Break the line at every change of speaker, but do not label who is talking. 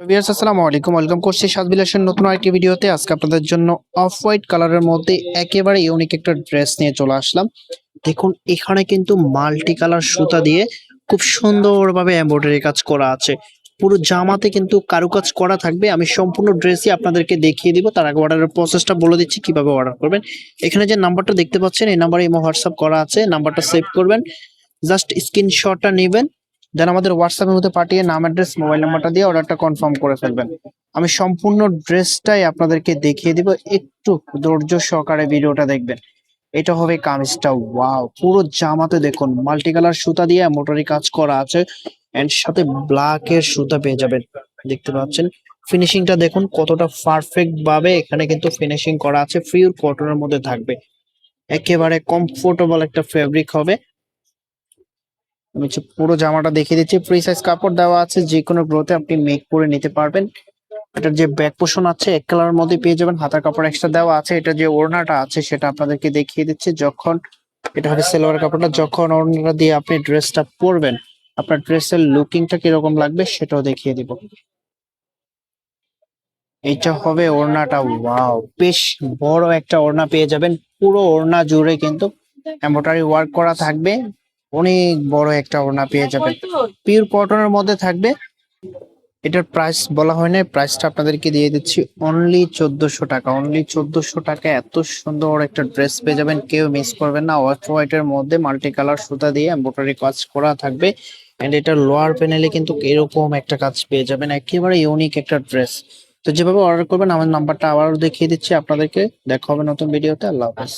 Viewers আসসালামু আলাইকুম, welcome করছি সাজবিলাসের নতুন আরেকটি ভিডিওতে। আজকে আপনাদের জন্য অফ হোয়াইট কালারের মধ্যে একেবারে ইউনিক একটা ড্রেস নিয়ে চলে আসলাম। দেখুন এখানে কিন্তু মাল্টি কালার সুতা দিয়ে খুব সুন্দরভাবে এমব্রয়ডারি কাজ করা আছে। পুরো জামাতে কিন্তু কারুকাজ করা থাকবে। আমি সম্পূর্ণ ড্রেসই আপনাদেরকে দেখিয়ে দিব। তার আগে অর্ডারের প্রসেসটা বলে দিচ্ছি কিভাবে অর্ডার করবেন। এখানে যে নাম্বারটা দেখতে পাচ্ছেন এই নাম্বারে ইমো হোয়াটসঅ্যাপ করা আছে, নাম্বারটা সেভ করবেন, জাস্ট স্ক্রিনশটটা নেবেন, দেন আমাদের হোয়াটসঅ্যাপের মধ্যে পাঠিয়ে নাম, অ্যাড্রেস, মোবাইল নাম্বারটা দিয়ে অর্ডারটা কনফার্ম করে ফেলবেন। আমি সম্পূর্ণ ড্রেসটাই আপনাদেরকে দেখিয়ে দিব, একটু ধৈর্য সহকারে ভিডিওটা দেখবেন। এটা হবে কামিজটা। ওয়াও, পুরো জামাতে দেখুন মাল্টি কালার সুতা দিয়ে মোটরি কাজ করা আছে, এন্ড সাথে ব্ল্যাক এর সুতা পেয়ে যাবেন। দেখতে পাচ্ছেন ফিনিশিংটা দেখুন কতটা পারফেক্ট ভাবে এখানে কিন্তু ফিনিশিং করা আছে। পিওর কটনের মধ্যে থাকবে, একেবারে কমফোর্টেবল একটা ফেব্রিক হবে। আমি পুরো জামাটা দেখিয়ে দিচ্ছি। ফ্রি সাইজ কাপড় দেওয়া আছে, যে কোনো গ্রোথে আপনি মেক করে নিতে পারবেন। এটার যে ব্যাক পোর্শন আছে এক কালার মধ্যে পেয়ে যাবেন, হাতার কাপড় এক্সট্রা দেওয়া আছে। এটা যে ওড়নাটা আছে সেটা আপনাদেরকে দেখিয়ে দিচ্ছি। যখন এটা হবে সেলোয়ার কাপড়টা, যখন ওড়নাটা দিয়ে আপনি ড্রেসটা পরবেন আপনার ড্রেসের লুকিংটা কিরকম লাগবে সেটাও দেখিয়ে দিব। এটা হবে ওড়নাটা। ওয়াও, বেশ বড় একটা ওড়না পেয়ে যাবেন। পুরো ওড়না জুড়ে কিন্তু এমব্রয়ডারি ওয়ার্ক করা থাকবে। অনেক বড় একটা ওড়না পেয়ে যাবেন, পিওর কটনের মধ্যে থাকবে। এটার প্রাইস বলা হয় না, প্রাইসটা আপনাদেরকে দিয়ে দিচ্ছি অনলি 1400 টাকা। অনলি 1400 টাকা এত সুন্দর একটা ড্রেস পেয়ে যাবেন, কেউ মিস করবেন না। অফ হোয়াইটের মধ্যে মাল্টি কালার সুতা দিয়ে এমব্রয়ডারি কাজ করা থাকবে, এন্ড এটার লোয়ার প্যানেলে কিন্তু এরকম একটা কাজ পেয়ে যাবেন। একেবারে ইউনিক একটা ড্রেস। তো যেভাবে অর্ডার করবেন আমার নাম্বারটা আবারও দেখিয়ে দিচ্ছি আপনাদেরকে। দেখা হবে নতুন ভিডিওতে। আল্লাহ হাফেজ।